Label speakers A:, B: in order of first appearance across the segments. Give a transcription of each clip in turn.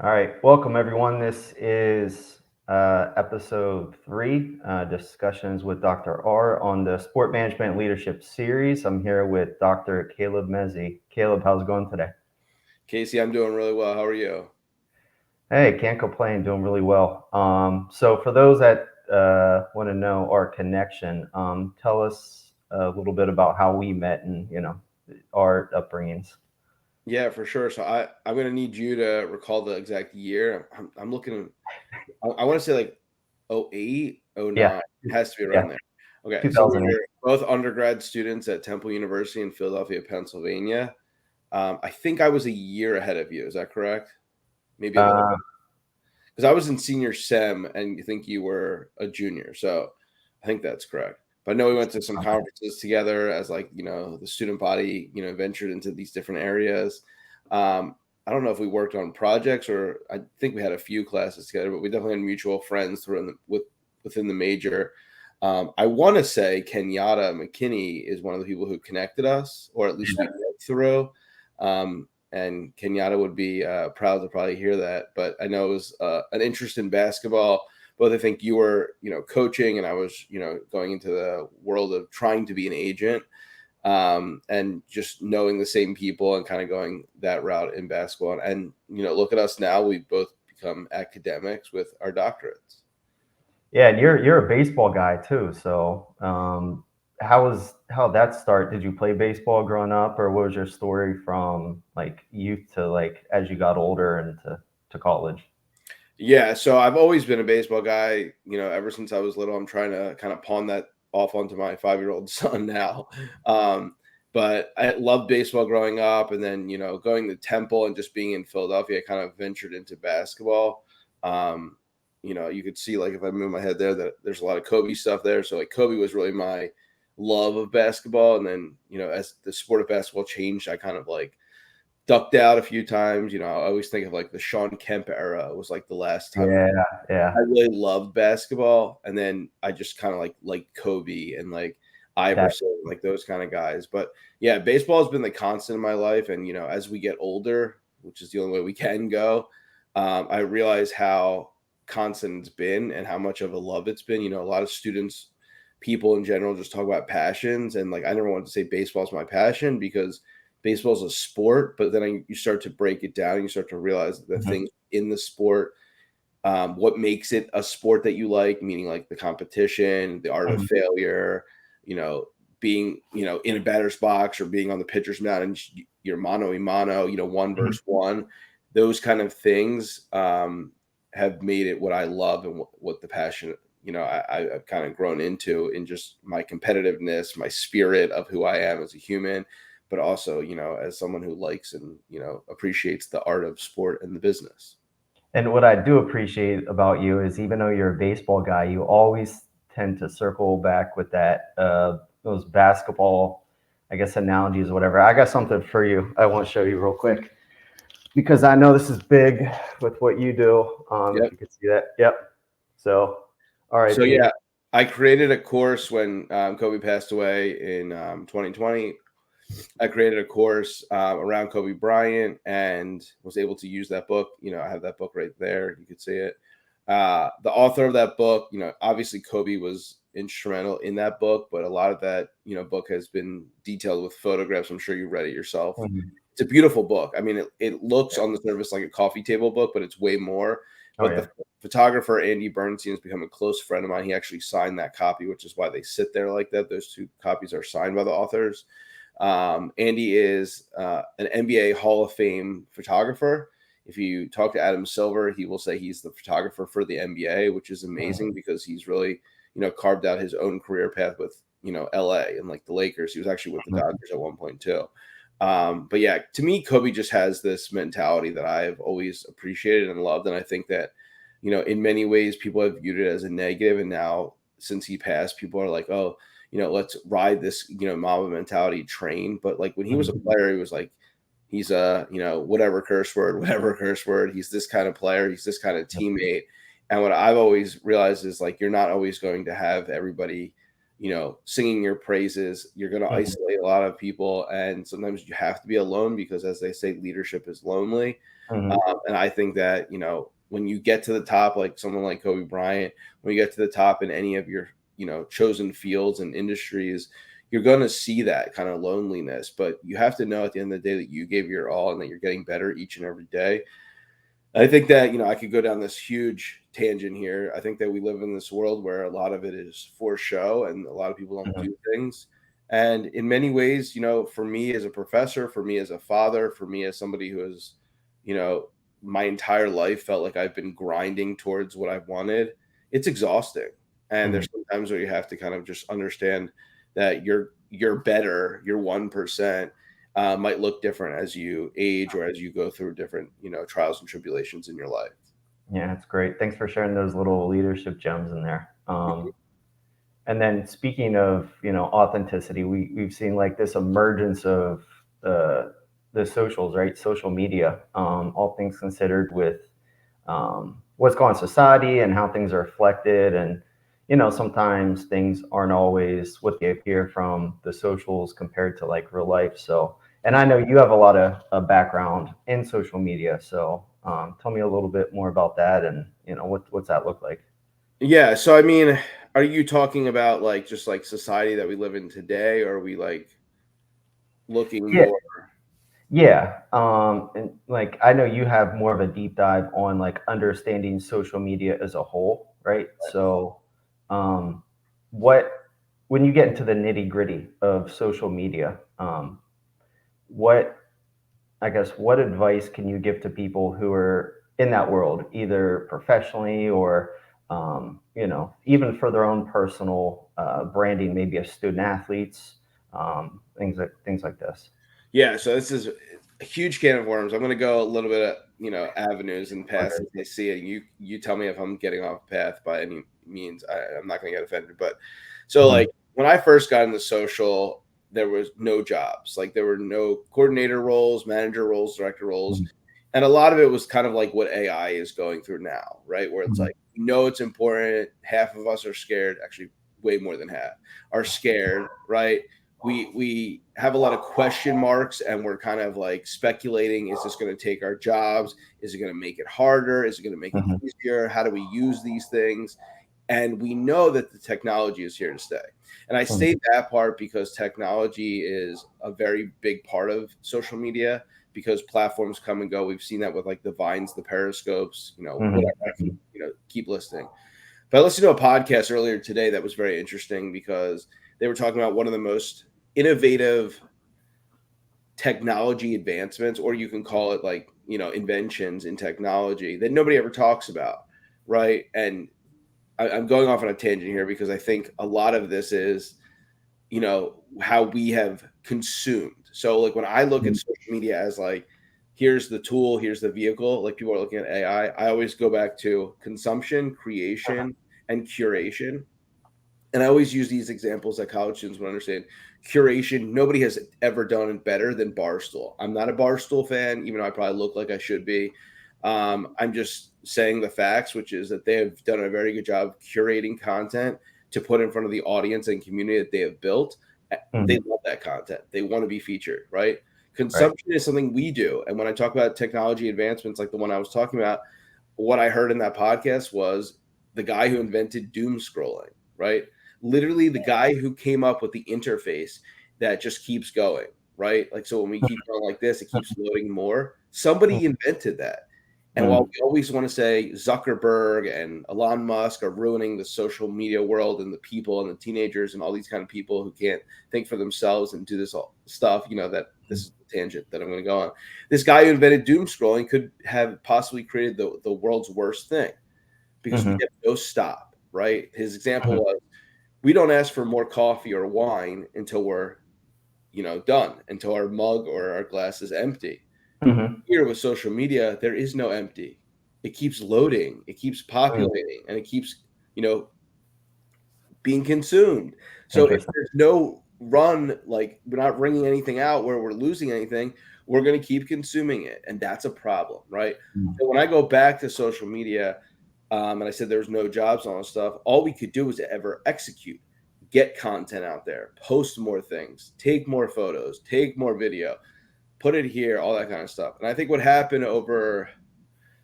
A: All right, welcome everyone. This is episode three, discussions with Dr. R on the Sport Management Leadership Series. I'm here with Dr. Caleb Mezzy. Caleb, how's it going today?
B: Casey, I'm doing really well. How are you?
A: Hey, can't complain, doing really well. So, for those that want to know our connection, tell us a little bit about how we met and our upbringings.
B: Yeah, for sure. So I'm gonna need you to recall the exact year. I'm looking. I want to say like '08,
A: Yeah,
B: '09. It has to be
A: yeah,
B: around there. Okay, so we
A: 2008.
B: were both undergrad students at Temple University in Philadelphia, Pennsylvania. I think I was a year ahead of you. Is that correct? Maybe a little
A: Uh,
B: bit. Because I was in senior SEM and you think you were a junior. So I think that's correct. But I know we went to some conferences together as like, the student body, ventured into these different areas. I don't know if we worked on projects or I think we had a few classes together, but we definitely had mutual friends within the major. I want to say Kenyatta McKinney is one of the people who connected us, or at least we went through. And Kenyatta would be proud to probably hear that. But I know it was an interest in basketball. Both I think you were, coaching, and I was, going into the world of trying to be an agent, and just knowing the same people and kind of going that route in basketball. And look at us now; we've both become academics with our doctorates.
A: Yeah, and you're a baseball guy too. So, how that start? Did you play baseball growing up, or what was your story from like youth to like as you got older and to college?
B: Yeah, so I've always been a baseball guy, ever since I was little. I'm trying to kind of pawn that off onto my 5-year-old son now. But I loved baseball growing up, and then, going to Temple and just being in Philadelphia, I kind of ventured into basketball. You could see, like, if I move my head there, that there's a lot of Kobe stuff there. So, like, Kobe was really my love of basketball. And then, as the sport of basketball changed, I kind of like ducked out a few times. I always think of like the Sean Kemp era was like the last time
A: Yeah,
B: I
A: yeah,
B: really loved basketball, and then I just kind of like Kobe and like
A: that
B: Iverson, like those kind of guys. But yeah, baseball has been the constant in my life, and as we get older, which is the only way we can go, I realize how constant it's been and how much of a love it's been. A lot of students, people in general, just talk about passions, and like I never wanted to say baseball is my passion because baseball is a sport, but then you start to break it down, and you start to realize the
A: mhm,
B: things in the sport, what makes it a sport that you like, meaning like the competition, the art of
A: mhm,
B: failure, you know, being, in a batter's box or being on the pitcher's mound and you're mano a mano, one
A: mhm.
B: versus one. Those kind of things have made it what I love and what the passion, I've kind of grown into in just my competitiveness, my spirit of who I am as a human, but also, as someone who likes and, appreciates the art of sport and the business.
A: And what I do appreciate about you is even though you're a baseball guy, you always tend to circle back with that those basketball, I guess, analogies or whatever. I got something for you. I want to show you real quick because I know this is big with what you do. If
B: Yep.
A: you could see that, yep. So,
B: So
A: R.I.P.
B: yeah, I created a course when Kobe passed away in 2020. I created a course around Kobe Bryant and was able to use that book. I have that book right there. You could see it. The author of that book, obviously Kobe was instrumental in that book, but a lot of that, book has been detailed with photographs. I'm sure you read it yourself.
A: Mhm.
B: It's a beautiful book. I mean, it looks
A: Yeah.
B: on the surface like a coffee table book, but it's way more.
A: Oh
B: But
A: yeah.
B: the photographer Andy Bernstein has become a close friend of mine. He actually signed that copy, which is why they sit there like that. Those two copies are signed by the authors. Andy is an NBA Hall of Fame photographer. If you talk to Adam Silver, he will say he's the photographer for the NBA, which is
A: Mhm.
B: amazing because he's really, carved out his own career path with, LA and like the Lakers. He was actually with the
A: Mhm.
B: Dodgers at one point too. But yeah, to me, Kobe just has this mentality that I've always appreciated and loved. And I think that, in many ways, people have viewed it as a negative. And now, since he passed, people are like, oh, let's ride this, Mamba mentality train. But like when he was a
A: Mhm.
B: player, he was like, he's a, whatever curse word, whatever curse word. He's this kind of player. He's this kind of
A: Yep.
B: teammate. And what I've always realized is like, you're not always going to have everybody, singing your praises. You're going to
A: Mhm.
B: isolate a lot of people, and sometimes you have to be alone because, as they say, leadership is lonely.
A: Mhm.
B: And I think that, when you get to the top, like someone like Kobe Bryant, when you get to the top in any of your, chosen fields and industries, you're going to see that kind of loneliness. But you have to know at the end of the day that you gave your all and that you're getting better each and every day. I think that, I could go down this huge tangent here. I think that we live in this world where a lot of it is for show and a lot of people don't
A: Mhm.
B: do things. And in many ways, for me as a professor, for me as a father, for me as somebody who has, you know, my entire life felt like I've been grinding towards what I've wanted, it's exhausting. And
A: Mhm.
B: there's sometimes where you have to kind of just understand that you're better, you're 1%, might look different as you age or as you go through different, trials and tribulations in your life.
A: Yeah, that's great. Thanks for sharing those little leadership gems in there.
B: Mhm.
A: And then speaking of, authenticity, we've seen like this emergence of the socials, right? Social media, all things considered, with what's going on in society and how things are reflected. And, sometimes things aren't always what they appear from the socials compared to like real life. So, and I know you have a lot of background in social media. So tell me a little bit more about that, and, what's that look like?
B: Yeah. So, I mean, are you talking about like just like society that we live in today, or are we like looking
A: Yeah.
B: more?
A: Yeah. And like, I know you have more of a deep dive on like understanding social media as a whole, right? So, um, what, when you get into the nitty gritty of social media, what, I guess, what advice can you give to people who are in that world, either professionally or, even for their own personal branding, maybe as student athletes, things like this.
B: Yeah, so this is a huge can of worms. I'm gonna go a little bit of, avenues and paths
A: Okay.
B: as I see it. You tell me if I'm getting off path by any means. I'm not gonna get offended. But so
A: Mhm.
B: like when I first got into social, there was no jobs. Like there were no coordinator roles, manager roles, director roles.
A: Mhm.
B: And a lot of it was kind of like what AI is going through now, right? Where it's
A: Mhm.
B: like, it's important. Half of us are scared, actually way more than half are scared, right? We have a lot of question marks and we're kind of like speculating, is this going to take our jobs? Is it going to make it harder? Is it going to make it
A: Mhm.
B: easier? How do we use these things? And we know that the technology is here to stay. And I
A: Mhm.
B: say that part because technology is a very big part of social media because platforms come and go. We've seen that with like the Vines, the Periscopes,
A: Mhm.
B: whatever. I can,
A: Mhm.
B: keep listing. But I listened to a podcast earlier today that was very interesting because they were talking about one of the most innovative technology advancements, or you can call it like, inventions in technology that nobody ever talks about. Right. And I'm going off on a tangent here because I think a lot of this is, how we have consumed. So like when I look at
A: Mhm.
B: social media as like, here's the tool, here's the vehicle, like people are looking at AI, I always go back to consumption, creation, and curation. And I always use these examples that college students would understand. Curation, nobody has ever done it better than Barstool. I'm not a Barstool fan, even though I probably look like I should be. I'm just saying the facts, which is that they have done a very good job of curating content to put in front of the audience and community that they have built. They
A: Mhm.
B: love that content. They want to be featured, right?
A: Right.
B: Consumption is something we do. And when I talk about technology advancements like the one I was talking about, what I heard in that podcast was the guy who invented doom scrolling, right? Literally the guy who came up with the interface that just keeps going, right? Like, so when we keep going like this, it keeps loading more. Somebody invented that. And while
A: Mhm.
B: we always want to say Zuckerberg and Elon Musk are ruining the social media world and the people and the teenagers and all these kind of people who can't think for themselves and do this all stuff, that this is the tangent that I'm going to go on. This guy who invented doom scrolling could have possibly created the world's worst thing because we
A: Mhm.
B: have no stop, right? His example
A: Mhm.
B: was we don't ask for more coffee or wine until we're, done, until our mug or our glass is empty.
A: Mhm.
B: Here with social media, there is no empty. It keeps loading, it keeps
A: Mhm.
B: populating, and it keeps, you know, being consumed. So if
A: Interesting.
B: there's no run, like we're not wringing anything out where we're losing anything, we're going to keep consuming it. And that's a problem, right?
A: Mhm.
B: So when I go back to social media, and I said there was no jobs and all this stuff, all we could do was ever execute, get content out there, post more things, take more photos, take more video, put it here, all that kind of stuff. And I think what happened over,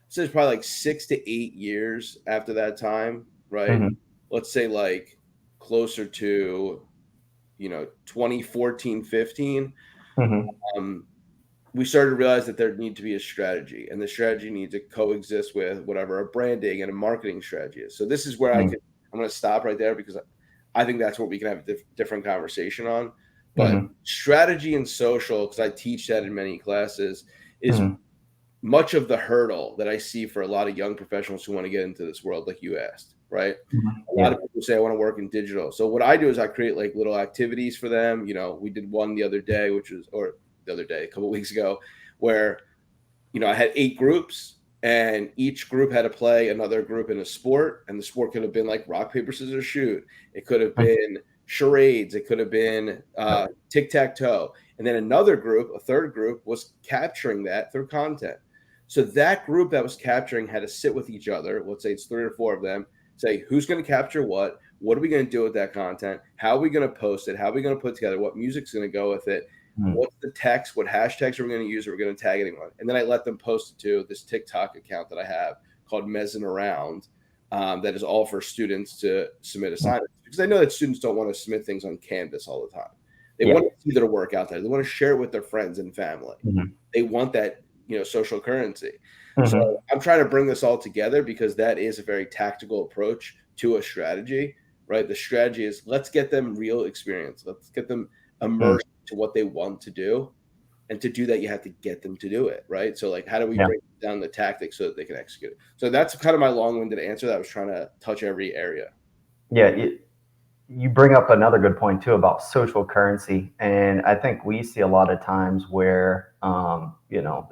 B: so it's probably like 6 to 8 years after that time, right?
A: Mhm.
B: Let's say like closer to, 2014, 15,
A: Mhm.
B: um, we started to realize that there need to be a strategy, and the strategy needs to coexist with whatever a branding and a marketing strategy is. So this is where
A: Mhm.
B: I'm going to stop right there, because I think that's what we can have a different conversation on. But
A: Mhm.
B: strategy and social, because I teach that in many classes, is
A: Mhm.
B: much of the hurdle that I see for a lot of young professionals who want to get into this world, like you asked, right?
A: Mhm.
B: A lot
A: Yeah.
B: of people say I want to work in digital. So what I do is I create like little activities for them. We did one the other day, a couple of weeks ago, where I had 8 groups, and each group had to play another group in a sport, and the sport could have been like rock, paper, scissors, shoot. It could have
A: Mhm.
B: been charades. It could have been
A: Yep.
B: tic tac toe. And then another group, a third group, was capturing that through content. So that group that was capturing had to sit with each other. Let's say it's 3 or 4 of them. Say who's going to capture what. What are we going to do with that content? How are we going to post it? How are we going to put together? What music's going to go with it?
A: Mhm.
B: What's the text? What hashtags are we going to use? Are we going to tag anyone? And then I let them post it to this TikTok account that I have called Mezzy Around, that is all for students to submit
A: Mhm.
B: assignments, because I know that students don't want to submit things on Canvas all the time. They
A: Yeah.
B: want to see their work out there. They want to share it with their friends and family.
A: Mhm.
B: They want that, social currency. So
A: Mhm.
B: I'm trying to bring this all together, because that is a very tactical approach to a strategy, right? The strategy is, let's get them real experience. Let's get them
A: Mhm.
B: immersed to what they want to do. And to do that, you have to get them to do it, right? So like, how do we
A: Yeah.
B: break down the tactics so that they can execute it? So that's kind of my long-winded answer that I was trying to touch every area.
A: Yeah. You bring up another good point too about social currency, and I think we see a lot of times where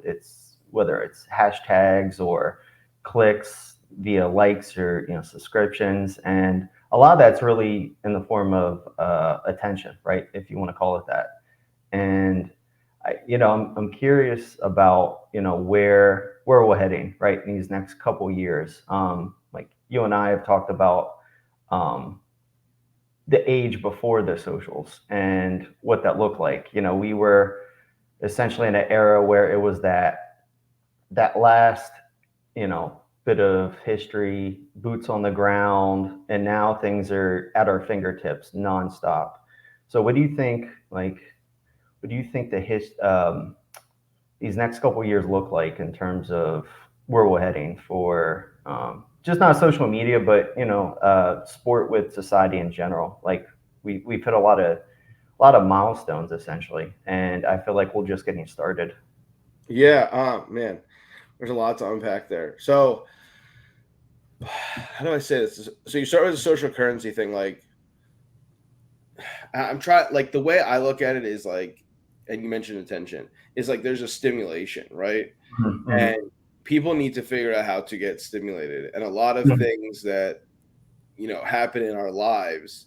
A: it's whether it's hashtags or clicks via likes or subscriptions, and a lot of that's really in the form of attention, right? If you want to call it that. And I'm curious about where we're heading, right, in these next couple years. Like you and I have talked about. Um, the age before the socials and what that looked like. We were essentially in an era where it was that last, bit of history, boots on the ground, and now things are at our fingertips nonstop. So what do you think these next couple years look like in terms of where we're heading for just not social media, but sport with society in general? Like we've hit a lot of milestones essentially, and I feel like we're just getting started.
B: Yeah, man, there's a lot to unpack there. So how do I say this? So you start with the social currency thing. Like, I'm trying, like, the way I look at it is like, and you mentioned attention, is like there's a stimulation, right? And
A: Mhm.
B: people need to figure out how to get stimulated. And a lot of
A: Mhm.
B: things that, happen in our lives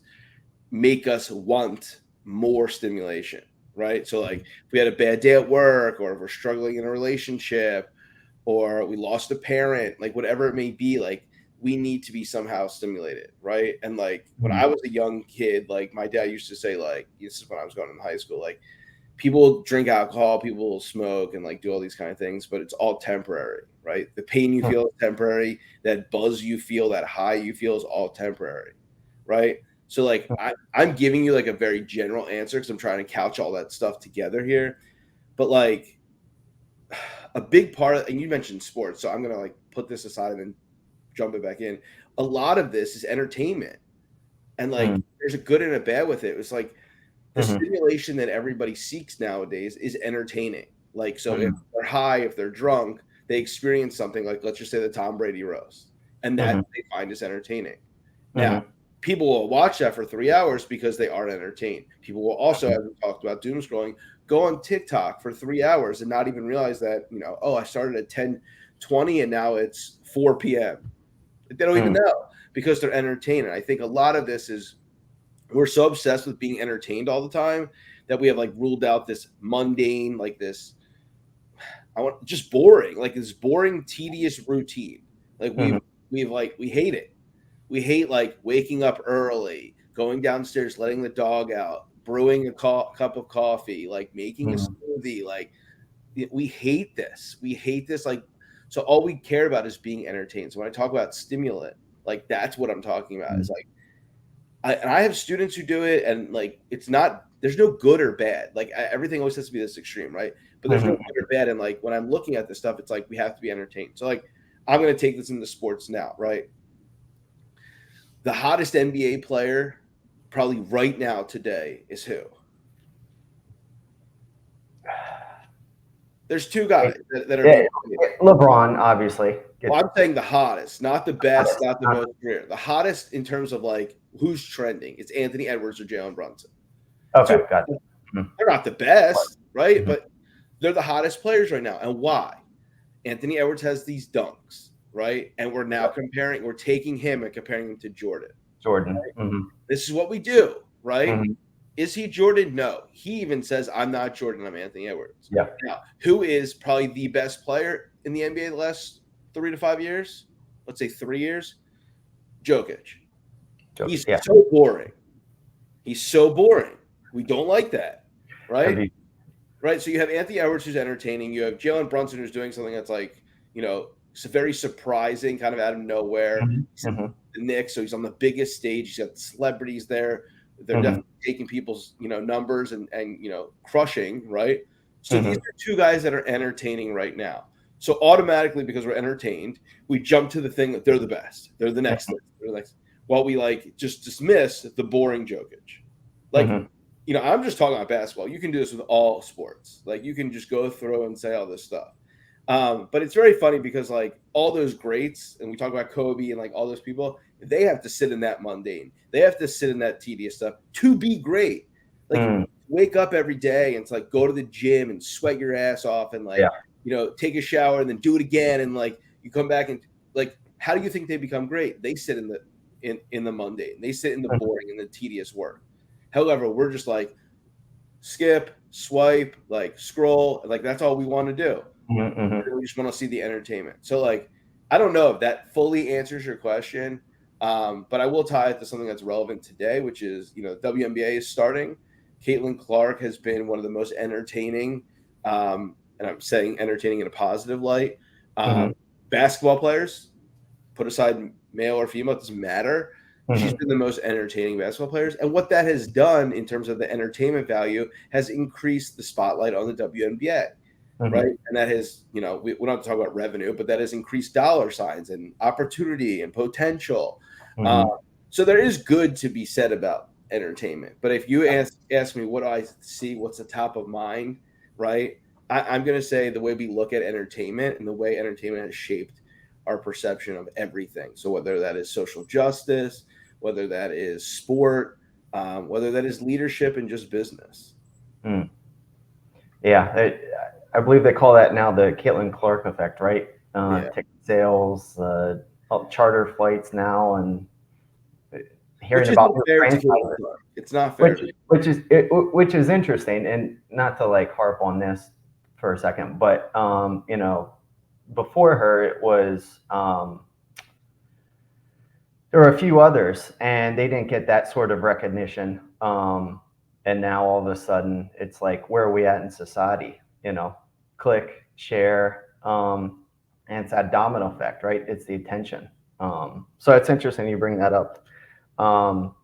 B: make us want more stimulation, right? So, like, if we had a bad day at work, or if we're struggling in a relationship, or we lost a parent, like whatever it may be, like we need to be somehow stimulated, right? And like when I
A: Mhm.
B: was a young kid, like my dad used to say, like, this is when I was going in high school, like people drink alcohol, people smoke, and like do all these kind of things, but it's all temporary, right? The pain you
A: Mhm.
B: feel is temporary, that buzz you feel, that high you feel is all temporary, right? So like I'm giving you like a very general answer, because I'm trying to couch all that stuff together here. But like a big part of, and you mentioned sports, so I'm gonna like put this aside and then jump it back in. A lot of this is entertainment, and like
A: Mhm.
B: there's a good and a bad with it. It's like the
A: Mhm.
B: stimulation that everybody seeks nowadays is entertaining. Like, so if
A: Mhm.
B: they're high, if they're drunk, they experience something, like, let's just say the Tom Brady roast, and that
A: Mhm.
B: they find is entertaining. Now,
A: Mhm.
B: people will watch that for 3 hours because they are entertained. People will also, as we talked about doom scrolling, go on TikTok for 3 hours and not even realize that, oh, I started at 10:20 and now it's 4 p.m. They don't even
A: Mhm.
B: know, because they're entertained. And I think a lot of this is, we're so obsessed with being entertained all the time that we have like ruled out this mundane, like this, I want just boring, like this boring, tedious routine. Like
A: Mhm.
B: we hate it. We hate like waking up early, going downstairs, letting the dog out, brewing a cup of coffee, like making a
A: Mhm.
B: smoothie. Like we hate this. We hate this. Like, so all we care about is being entertained. So when I talk about stimulant, like that's what I'm talking about. Is
A: Mhm.
B: like I have students who do it, and like it's not. There's no good or bad. Like everything always has to be this extreme, right? But there's no
A: Mhm.
B: good or bad. And like when I'm looking at this stuff, it's like we have to be entertained. So like I'm going to take this into sports now, right? The hottest NBA player probably right now today is who? There's two guys that are
A: Yeah,
B: being.
A: LeBron obviously
B: Well,
A: gets
B: I'm saying the hottest, not the best,
A: hottest.
B: not the most rare. The hottest in terms of like who's trending. It's Anthony Edwards or Jalen Brunson. So
A: Okay, got it. Mhm.
B: they're not the best, right?
A: Mhm.
B: But they're the hottest players right now. And why? Anthony Edwards has these dunks, right? And we're now
A: Yep.
B: comparing, we're taking him and comparing him to Jordan.
A: Jordan. Mhm.
B: This is what we do, right?
A: Mhm.
B: Is he Jordan? No. He even says, I'm not Jordan, I'm Anthony Edwards.
A: Yeah.
B: Now, who is probably the best player in the NBA the last 3 to 5 years? Let's say 3 years. Jokic.
A: Jokic.
B: He's
A: Yeah.
B: so boring. He's so boring. We don't like that, right?
A: Agreed.
B: Right. So you have Anthony Edwards who's entertaining. You have Jalen Brunson who's doing something that's like, very surprising, kind of out of nowhere.
A: Mhm.
B: He's in
A: Mhm.
B: the Knicks, so he's on the biggest stage. He's got celebrities there. They're
A: Mhm.
B: definitely taking people's numbers and crushing, right? So these
A: Mhm.
B: are two guys that are entertaining right now. So automatically, because we're entertained, we jump to the thing that they're the best. They're the next thing. They're the next. While we like just dismiss the boring Jokic. Like,
A: Mhm.
B: I'm just talking about basketball. You can do this with all sports. Like you can just go through and say all this stuff. But it's very funny because like all those greats, and we talk about Kobe and like all those people, they have to sit in that mundane. They have to sit in that tedious stuff to be great. Like
A: Mhm.
B: wake up every day and it's like go to the gym and sweat your ass off and like
A: Yeah.
B: take a shower and then do it again and like you come back and like how do you think they become great? They sit in the mundane. They sit in the
A: Mhm.
B: boring and the tedious work. However, we're just like skip, swipe, like scroll, like that's all we want to do.
A: Mhm. Mhm.
B: We just want to see the entertainment. So like I don't know if that fully answers your question, but I will tie it to something that's relevant today, which is the WNBA is starting. Caitlin Clark has been one of the most entertaining, and I'm saying entertaining in a positive light.
A: Mhm.
B: Basketball players, put aside male or female, it doesn't matter. She's
A: Mhm.
B: been the most entertaining basketball players. And what that has done in terms of the entertainment value has increased the spotlight on the WNBA, right?
A: Mhm.
B: And that has, we don't have to talk about revenue, but that has increased dollar signs and opportunity and potential. Uh,
A: Mhm.
B: so there is good to be said about entertainment. But if you ask me what do I see, what's the top of mind, right? I'm going to say the way we look at entertainment and the way entertainment has shaped our perception of everything. So whether that is social justice, whether that is sport, whether that is leadership and just business.
A: Mhm. Yeah. I believe they call that now the Caitlin Clark effect, right?
B: Yeah,
A: Ticket sales, charter flights now, and
B: which
A: hearing
B: isn't
A: about new
B: fair to Caitlin
A: franchises.
B: Clark. It's not fair
A: which
B: to.
A: which is interesting, and not to like harp on this for a second, but before her it was there were a few others, and they didn't get that sort of recognition. And now all of a sudden, it's like, where are we at in society? Click, share, and it's that domino effect, right? It's the attention. So it's interesting you bring that up. Um,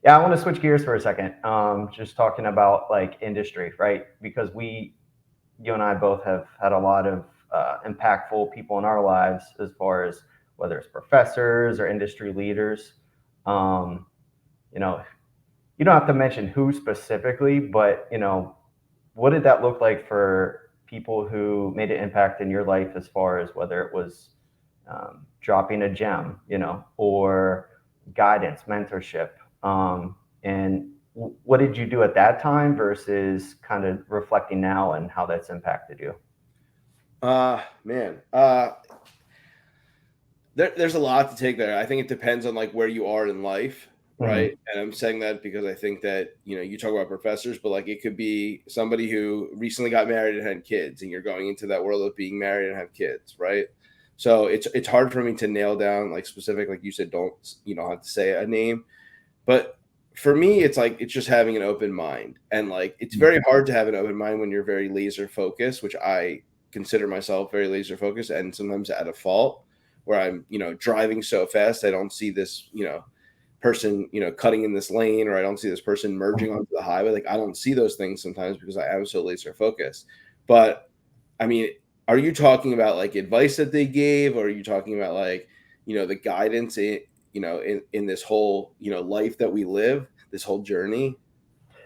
A: Yeah, I want to switch gears for a second. Just talking about like industry, right? Because you and I both have had a lot of impactful people in our lives, as far as whether it's professors or industry leaders. Um, you know, you don't have to mention who specifically, but what did that look like for people who made an impact in your life, as far as whether it was dropping a gem, or guidance, mentorship. And what did you do at that time versus kind of reflecting now and how that's impacted you?
B: Man, there's a lot to take there. I think it depends on like where you are in life,
A: Hmm.
B: right? And I'm saying that because I think that you talk about professors, but like it could be somebody who recently got married and had kids, and you're going into that world of being married and have kids, right? So it's hard for me to nail down like specific, like you said, don't have to say a name, but for me, it's like it's just having an open mind, and like it's very hard to have an open mind when you're very laser focused, which I consider myself very laser focused, and sometimes at a fault where I'm driving so fast I don't see this person cutting in this lane, or I don't see this person merging onto the highway. Like I don't see those things sometimes because I am so laser focused. But I mean, are you talking about like advice that they gave, or are you talking about like the guidance in this whole life that we live, this whole journey?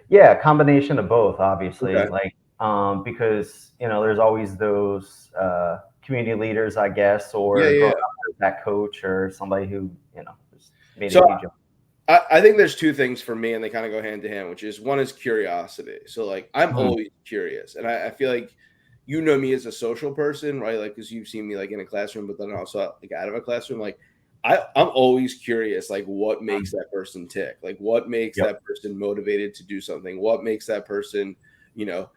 A: Yeah, a combination of both, obviously.
B: Okay.
A: Like, because there's always those community leaders, I guess,
B: Yeah,
A: or
B: yeah,
A: growing
B: yeah.
A: up as that coach or somebody who just made a
B: So
A: huge.
B: I think there's two things for me, and they kind of go hand to hand, which is one is curiosity. So like I'm
A: Mhm.
B: always curious, and I feel like me as a social person, right? Like because you've seen me like in a classroom, but then also like out of a classroom. Like I'm always curious, like what makes that person tick, like what makes
A: Yep.
B: that person motivated to do something, what makes that person, you know,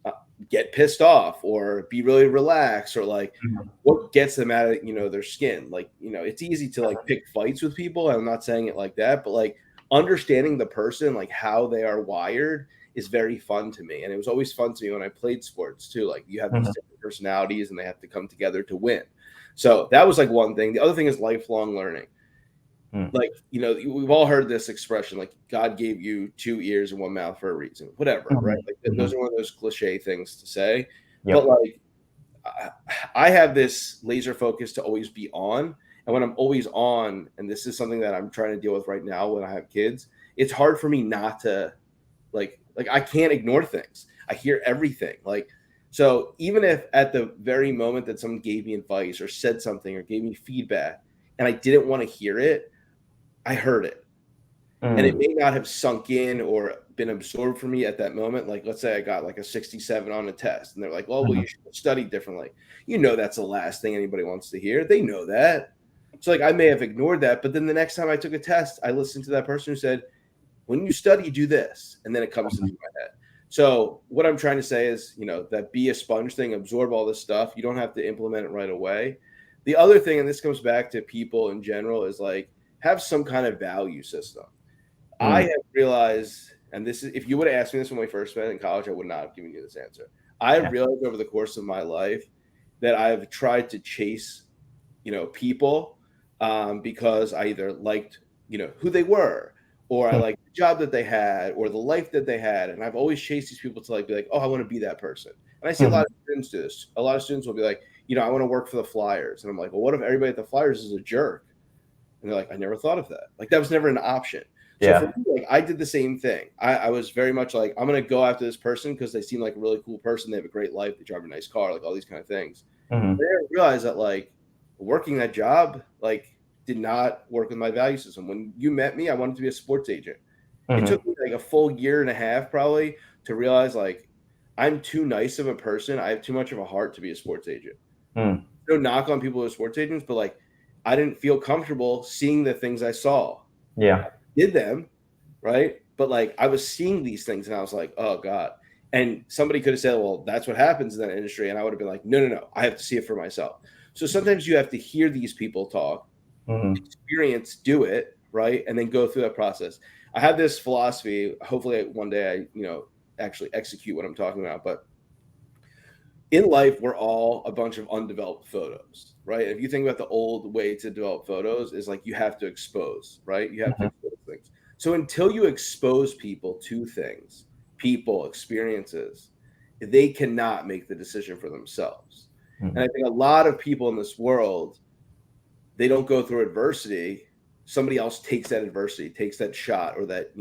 B: uh, get pissed off or be really relaxed, or like
A: Mhm.
B: what gets them out of their skin. Like it's easy to like pick fights with people, I'm not saying it like that, but like understanding the person, like how they are wired, is very fun to me. And it was always fun to me when I played sports too. Like you have these
A: Mhm.
B: different personalities and they have to come together to win. So that was like one thing. The other thing is lifelong learning.
A: Mhm.
B: Like we've all heard this expression, like God gave you two ears and one mouth for a reason, whatever, right?
A: Mhm.
B: Like those
A: Mhm.
B: are one of those cliche things to say. But
A: Yep.
B: like I have this laser focus to always be on. And when I'm always on, and this is something that I'm trying to deal with right now when I have kids, it's hard for me not to like I can't ignore things. I hear everything. Like so even if at the very moment that someone gave me advice or said something or gave me feedback and I didn't want to hear it, I heard it. And it
A: Mm.
B: may not have sunk in or been absorbed for me at that moment. Like, let's say I got like a 67 on a test, and they're like, "Oh, well,
A: Mhm.
B: you should study differently." That's the last thing anybody wants to hear. They know that. So, like, I may have ignored that, but then the next time I took a test, I listened to that person who said, "When you study, do this," and then it comes
A: Mhm.
B: into my head. So, what I'm trying to say is, that be a sponge thing, absorb all this stuff. You don't have to implement it right away. The other thing, and this comes back to people in general, is like have some kind of value system. I
A: Mm.
B: have realized, and this is if you would have asked me this when we first met in college, I would not have given you this answer. I have
A: Yeah.
B: realized over the course of my life that I've tried to chase, people because I either liked, who they were, or I
A: Mm.
B: liked the job that they had, or the life that they had, and I've always chased these people to like be like, oh, I want to be that person. And I see a lot
A: Mhm.
B: of students do this. A lot of students will be like, I want to work for the Flyers, and I'm like, well, what if everybody at the Flyers is a jerk? And they're like, I never thought of that. Like that was never an option. So for
A: Yeah.
B: me, like I did the same thing. I was very much like, I'm gonna go after this person because they seem like a really cool person. They have a great life. They drive a nice car, like all these kind of things. But
A: Mhm.
B: I didn't realize that like working that job like did not work with my value system. When you met me, I wanted to be a sports agent. It took
A: Mhm.
B: me like a full year and a half probably to realize like I'm too nice of a person. I have too much of a heart to be a sports agent.
A: Mm.
B: No knock on people who are sports agents, but like I didn't feel comfortable seeing the things I saw.
A: Yeah.
B: Did them, right? But like I was seeing these things and I was like, oh God. And somebody could have said, well, that's what happens in that industry. And I would have been like, no, no, no, I have to see it for myself. So sometimes you have to hear these people talk,
A: Mhm.
B: experience, do it, right? And then go through that process. I have this philosophy. Hopefully one day I, actually execute what I'm talking about. But in life, we're all a bunch of undeveloped photos, right? If you think about the old way to develop photos, is like you have to expose, right? You have to
A: Mhm.
B: expose things. So until you expose people to things, people, experiences, they cannot make the decision for themselves. And I
A: Mhm.
B: think a lot of people in this world, they don't go through adversity. Somebody else takes that adversity, takes that shot or that,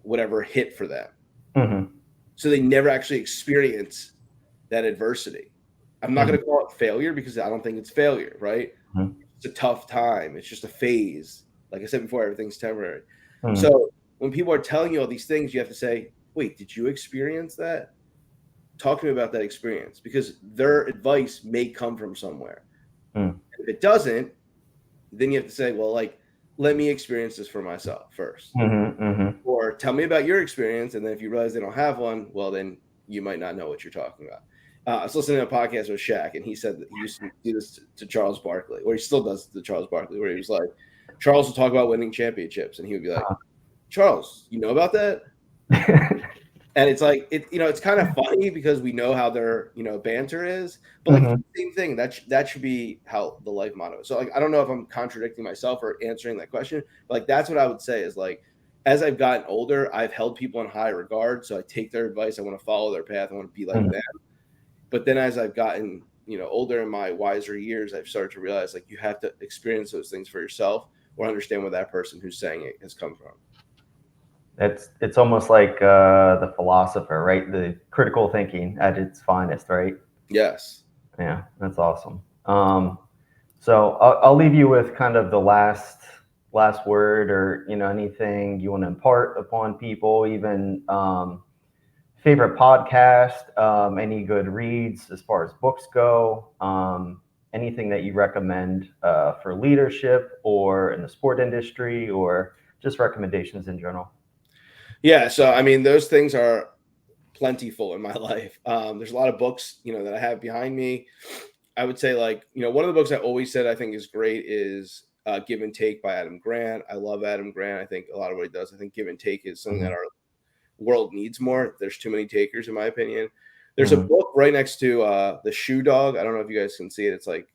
B: whatever hit for them.
A: Mhm.
B: So they never actually experience that adversity. I'm not
A: Mhm.
B: going to call it failure because I don't think it's failure, right?
A: Mhm.
B: It's a tough time. It's just a phase. Like I said before, everything's temporary.
A: Mhm.
B: So when people are telling you all these things, you have to say, wait, did you experience that? Talk to me about that experience because their advice may come from somewhere.
A: Mm.
B: If it doesn't, then you have to say, well, like, let me experience this for myself first.
A: Mhm. Mhm.
B: Or tell me about your experience. And then if you realize they don't have one, well, then you might not know what you're talking about. I was listening to a podcast with Shaq, and he said that he used to do this to Charles Barkley, or he still does to Charles Barkley, where he was like, Charles will talk about winning championships, and he would be like,
A: Uh-huh.
B: Charles, you know about that? And it's like it's kind of funny because we know how their banter is, but like
A: Mhm.
B: same thing. That should be how the life motto is. So like I don't know if I'm contradicting myself or answering that question, but like that's what I would say is like as I've gotten older, I've held people in high regard. So I take their advice. I want to follow their path. I want to be like
A: Mhm.
B: them. But then as I've gotten older in my wiser years, I've started to realize like you have to experience those things for yourself or understand where that person who's saying it has come from.
A: It's almost like the philosopher, right? The critical thinking at its finest, right?
B: Yes.
A: Yeah, that's awesome. So I'll leave you with kind of the last word, or anything you want to impart upon people, even favorite podcast, any good reads as far as books go, anything that you recommend for leadership or in the sport industry, or just recommendations in general.
B: Yeah. So I mean, those things are plentiful in my life. There's a lot of books, that I have behind me. I would say, like, one of the books I always said I think is great is Give and Take by Adam Grant. I love Adam Grant. I think a lot of what he does, I think Give and Take is something that
A: Mhm.
B: our world needs more. There's too many takers, in my opinion. There's a
A: Mhm.
B: book right next to The Shoe Dog. I don't know if you guys can see it. It's like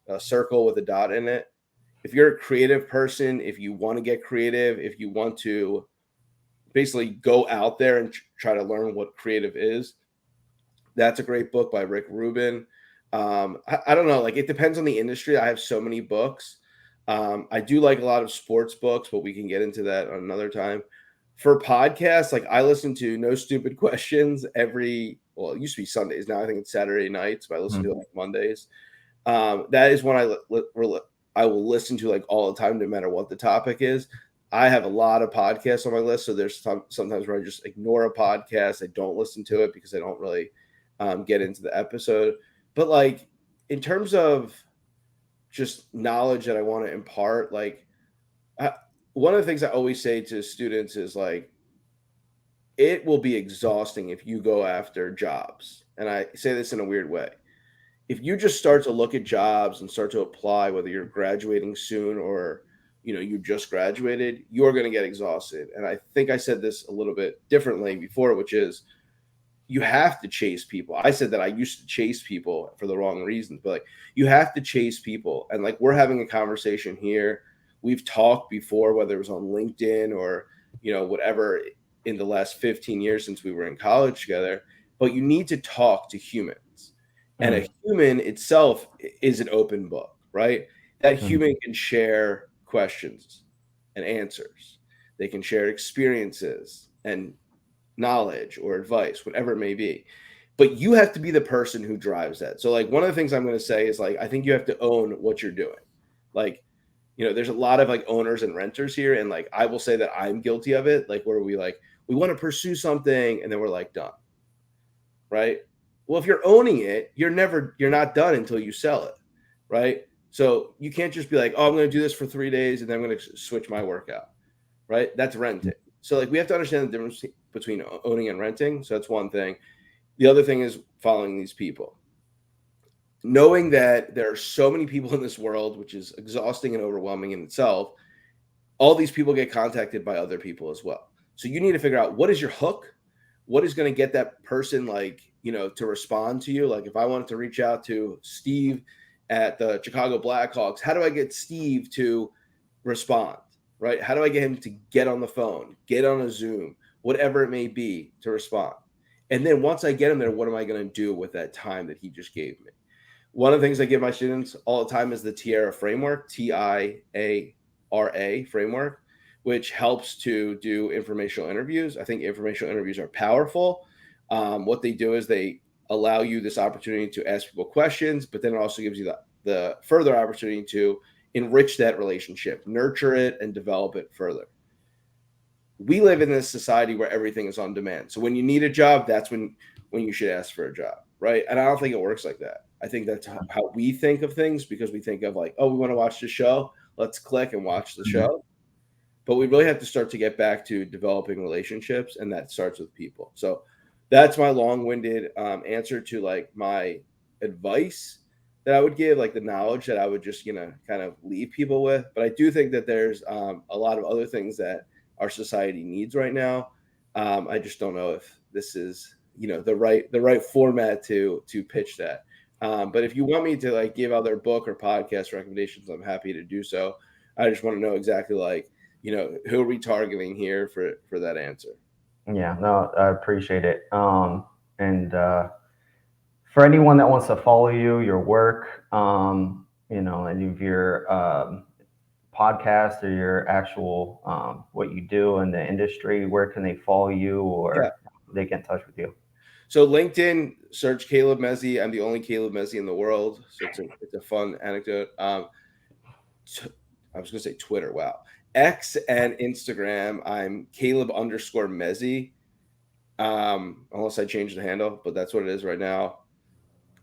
B: a circle with a dot in it. If you're a creative person, if you want to get creative, if you want to basically go out there and try to learn what creative is, that's a great book by Rick Rubin. I don't know, like it depends on the industry. I have so many books. I do like a lot of sports books, but we can get into that on another time. For podcasts, like I listen to No Stupid Questions well, it used to be Sundays. Now I think it's Saturday nights, but I listen to it
A: Mhm.
B: like Mondays. That is one I will listen to like all the time, no matter what the topic is. I have a lot of podcasts on my list, so there's sometimes where I just ignore a podcast. I don't listen to it because I don't really get into the episode. But like in terms of just knowledge that I want to impart, like I, one of the things I always say to students is like it will be exhausting if you go after jobs, and I say this in a weird way. If you just start to look at jobs and start to apply, whether you're graduating soon or you just graduated, you're going to get exhausted. And I think I said this a little bit differently before, which is you have to chase people. I said that I used to chase people for the wrong reasons, but like you have to chase people. And like we're having a conversation here. We've talked before, whether it was on LinkedIn or whatever, in the last 15 years since we were in college together. But you need to talk to humans. And a
A: Mhm.
B: human itself is an open book, right? That
A: Mhm.
B: human can share questions and answers. They can share experiences and knowledge or advice, whatever it may be. But you have to be the person who drives that. So, like, one of the things I'm going to say is, like, I think you have to own what you're doing. Like, there's a lot of like owners and renters here. And like, I will say that I'm guilty of it. Like, where we want to pursue something and then we're like done. Right. Well, if you're owning it, you're not done until you sell it. Right. So you can't just be like, oh, I'm going to do this for 3 days and then I'm going to switch my workout, right? That's renting. So like we have to understand the difference between owning and renting. So that's one thing. The other thing is following these people. Knowing that there are so many people in this world, which is exhausting and overwhelming in itself, all these people get contacted by other people as well. So you need to figure out what is your hook, what is going to get that person like, to respond to you. Like if I wanted to reach out to Steve at the Chicago Blackhawks, how do I get Steve to respond? Right? How do I get him to get on the phone, get on a Zoom, whatever it may be to respond? And then once I get him there, what am I going to do with that time that he just gave me? One of the things I give my students all the time is the Tiara framework, TIARA framework, which helps to do informational interviews. I think informational interviews are powerful. What they do is they allow you this opportunity to ask people questions, but then it also gives you the further opportunity to enrich that relationship, nurture it, and develop it further. We live in this society where everything is on demand. So when you need a job, that's when you should ask for a job, right? And I don't think it works like that. I think that's how we think of things because we think of like, oh, we want to watch the show, let's click and watch the
A: Mhm.
B: show. But we really have to start to get back to developing relationships, and that starts with people. So that's my long-winded answer to like my advice that I would give, like the knowledge that I would just kind of leave people with. But I do think that there's a lot of other things that our society needs right now. I just don't know if this is the right format to pitch that. But if you want me to like give other book or podcast recommendations, I'm happy to do so. I just want to know exactly who are we targeting here for that answer.
A: Yeah, no, I appreciate it. And for anyone that wants to follow you, your work, any of your podcast or your actual what you do in the industry, where can they follow you
B: Yeah.
A: or they get in touch with you?
B: So LinkedIn, search Caleb Mezzy. I'm the only Caleb Mezzy in the world, so it's a fun anecdote. I was gonna say Twitter. Wow, X and Instagram. I'm Caleb_Mezzy. Unless I change the handle, but that's what it is right now.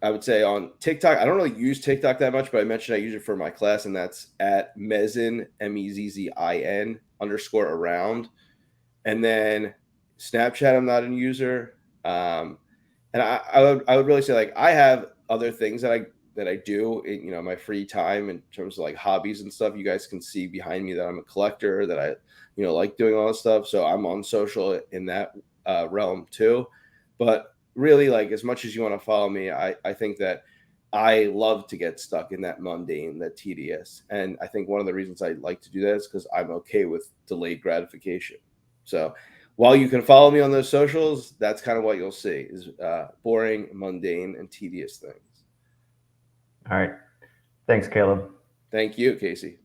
B: I would say on TikTok, I don't really use TikTok that much, but I mentioned I use it for my class, and that's at Mezzin MEZZIN_around. And then Snapchat, I'm not a user. And I would really say like I have other things that I do in my free time in terms of like hobbies and stuff. You guys can see behind me that I'm a collector, that I like doing all this stuff. So I'm on social in that realm too. But really, like as much as you want to follow me, I think that I love to get stuck in that mundane, that tedious. And I think one of the reasons I like to do that is because I'm okay with delayed gratification. So while you can follow me on those socials, that's kind of what you'll see is boring, mundane, and tedious things.
A: All right. Thanks, Caleb.
B: Thank you, Casey.